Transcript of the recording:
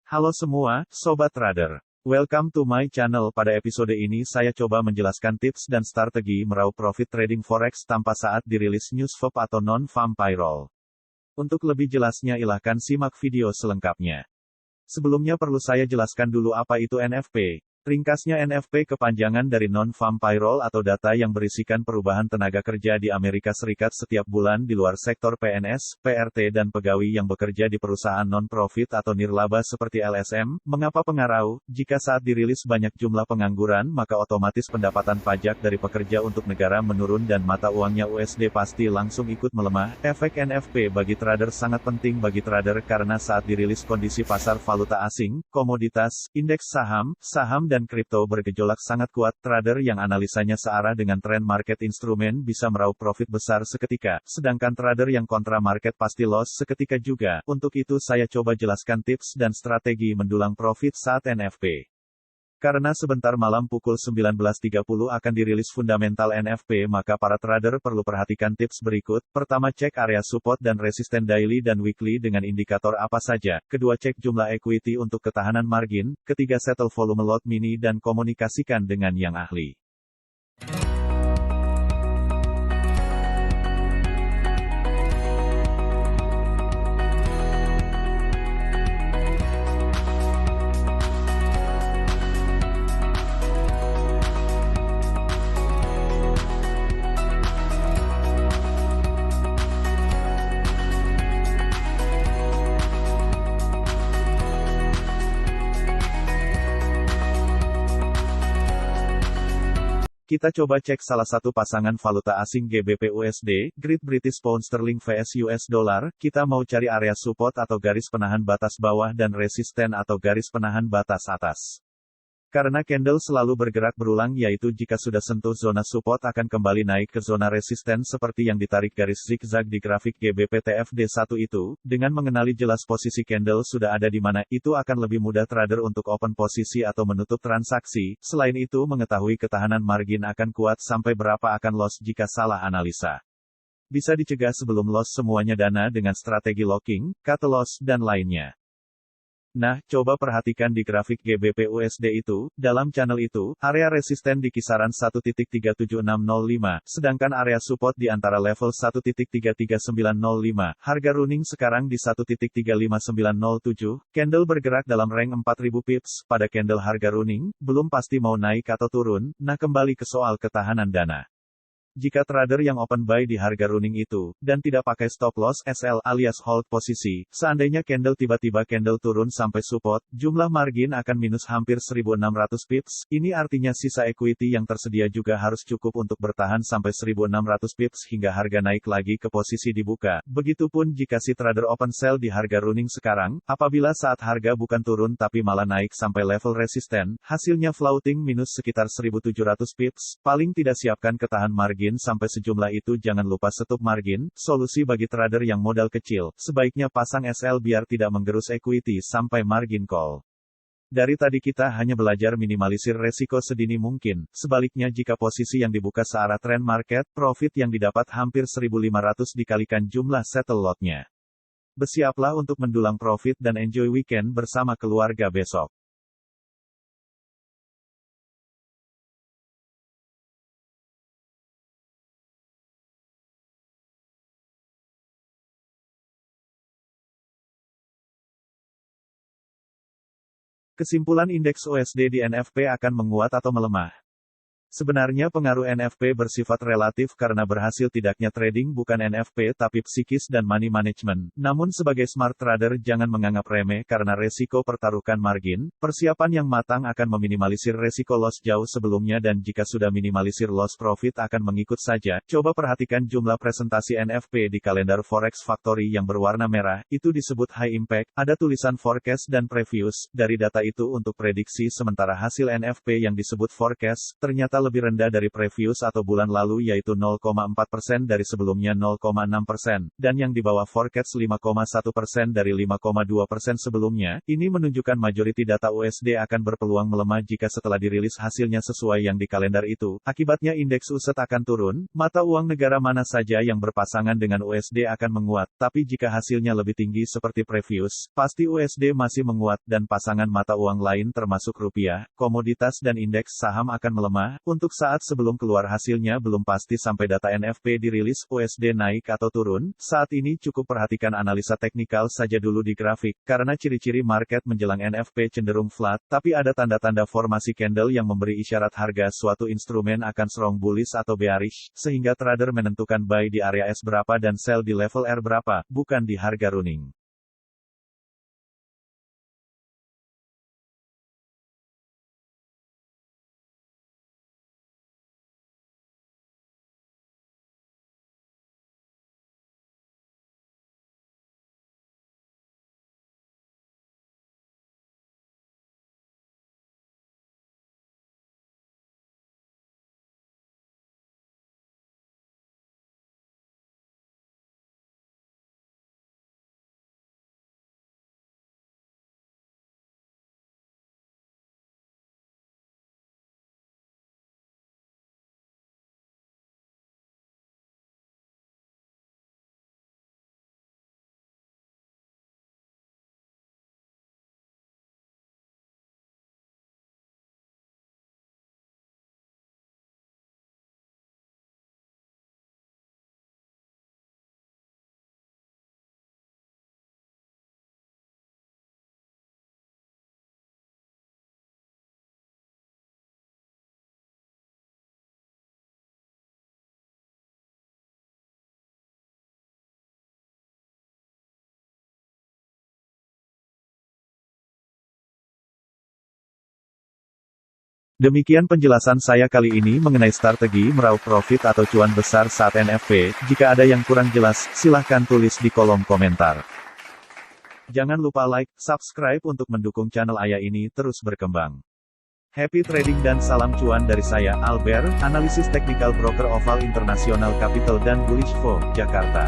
Halo semua, Sobat Trader. Welcome to my channel. Pada episode ini saya coba menjelaskan tips dan strategi meraup profit trading forex tanpa saat dirilis news FOB atau non-farm payroll. Untuk lebih jelasnya silahkan simak video selengkapnya. Sebelumnya perlu saya jelaskan dulu apa itu NFP. Ringkasnya NFP kepanjangan dari Non-Farm Payroll atau data yang berisikan perubahan tenaga kerja di Amerika Serikat setiap bulan di luar sektor PNS, PRT dan pegawai yang bekerja di perusahaan non-profit atau nirlaba seperti LSM. Mengapa pengarau? Jika saat dirilis banyak jumlah pengangguran maka otomatis pendapatan pajak dari pekerja untuk negara menurun dan mata uangnya USD pasti langsung ikut melemah. Efek NFP bagi trader sangat penting bagi trader karena saat dirilis kondisi pasar valuta asing, komoditas, indeks saham dan kripto bergejolak sangat kuat, trader yang analisanya searah dengan tren market instrumen bisa meraup profit besar seketika, sedangkan trader yang kontra market pasti loss seketika juga. Untuk itu saya coba jelaskan tips dan strategi mendulang profit saat NFP. Karena sebentar malam pukul 19.30 akan dirilis fundamental NFP, maka para trader perlu perhatikan tips berikut. Pertama, cek area support dan resisten daily dan weekly dengan indikator apa saja. Kedua, cek jumlah equity untuk ketahanan margin. Ketiga, settle volume lot mini dan komunikasikan dengan yang ahli. Kita coba cek salah satu pasangan valuta asing GBP USD, Great British Pound Sterling vs US Dollar. Kita mau cari area support atau garis penahan batas bawah dan resisten atau garis penahan batas atas. Karena candle selalu bergerak berulang, yaitu jika sudah sentuh zona support akan kembali naik ke zona resisten seperti yang ditarik garis zigzag di grafik GBP TFD1 itu. Dengan mengenali jelas posisi candle sudah ada di mana, itu akan lebih mudah trader untuk open posisi atau menutup transaksi. Selain itu, mengetahui ketahanan margin akan kuat sampai berapa akan loss jika salah analisa. Bisa dicegah sebelum loss semuanya dana dengan strategi locking, cut loss, dan lainnya. Nah, coba perhatikan di grafik GBP USD itu. Dalam channel itu, area resisten di kisaran 1.37605, sedangkan area support di antara level 1.33905. Harga running sekarang di 1.35907. Candle bergerak dalam rank 4000 pips. Pada candle harga running, belum pasti mau naik atau turun. Nah, kembali ke soal ketahanan dana. Jika trader yang open buy di harga running itu, dan tidak pakai stop loss SL alias hold posisi, seandainya candle tiba-tiba candle turun sampai support, jumlah margin akan minus hampir 1600 pips. Ini artinya sisa equity yang tersedia juga harus cukup untuk bertahan sampai 1600 pips hingga harga naik lagi ke posisi dibuka. Begitupun jika si trader open sell di harga running sekarang, apabila saat harga bukan turun tapi malah naik sampai level resisten, hasilnya floating minus sekitar 1700 pips. Paling tidak siapkan ketahan margin sampai sejumlah itu. Jangan lupa stop margin. Solusi bagi trader yang modal kecil, sebaiknya pasang SL biar tidak menggerus equity sampai margin call. Dari tadi kita hanya belajar minimalisir resiko sedini mungkin. Sebaliknya jika posisi yang dibuka searah trend market, profit yang didapat hampir 1500 dikalikan jumlah settle lotnya. Bersiaplah untuk mendulang profit dan enjoy weekend bersama keluarga besok. Kesimpulan, indeks USD di NFP akan menguat atau melemah. Sebenarnya pengaruh NFP bersifat relatif karena berhasil tidaknya trading bukan NFP tapi psikis dan money management. Namun sebagai smart trader jangan menganggap remeh karena resiko pertaruhkan margin. Persiapan yang matang akan meminimalisir resiko loss jauh sebelumnya dan jika sudah minimalisir loss profit akan mengikut saja. Coba perhatikan jumlah presentasi NFP di kalender Forex Factory yang berwarna merah, itu disebut high impact. Ada tulisan forecast dan previous. Dari data itu untuk prediksi sementara hasil NFP yang disebut forecast, ternyata ternyata lebih rendah dari previous atau bulan lalu yaitu 0,4% dari sebelumnya 0,6%, dan yang di bawah forecast 5,1% dari 5,2% sebelumnya. Ini menunjukkan majority data USD akan berpeluang melemah jika setelah dirilis hasilnya sesuai yang di kalender itu. Akibatnya indeks USD akan turun. Mata uang negara mana saja yang berpasangan dengan USD akan menguat, tapi jika hasilnya lebih tinggi seperti previous, pasti USD masih menguat, dan pasangan mata uang lain termasuk rupiah, komoditas dan indeks saham akan melemah. Untuk saat sebelum keluar hasilnya belum pasti sampai data NFP dirilis, USD naik atau turun. Saat ini cukup perhatikan analisa teknikal saja dulu di grafik, karena ciri-ciri market menjelang NFP cenderung flat, tapi ada tanda-tanda formasi candle yang memberi isyarat harga suatu instrumen akan strong bullish atau bearish, sehingga trader menentukan buy di area S berapa dan sell di level R berapa, bukan di harga running. Demikian penjelasan saya kali ini mengenai strategi meraup profit atau cuan besar saat NFP. Jika ada yang kurang jelas, silahkan tulis di kolom komentar. Jangan lupa like, subscribe untuk mendukung channel Ayah ini terus berkembang. Happy trading dan salam cuan dari saya, Albert, analisis teknikal broker Oval International Capital dan Bullish Fo, Jakarta.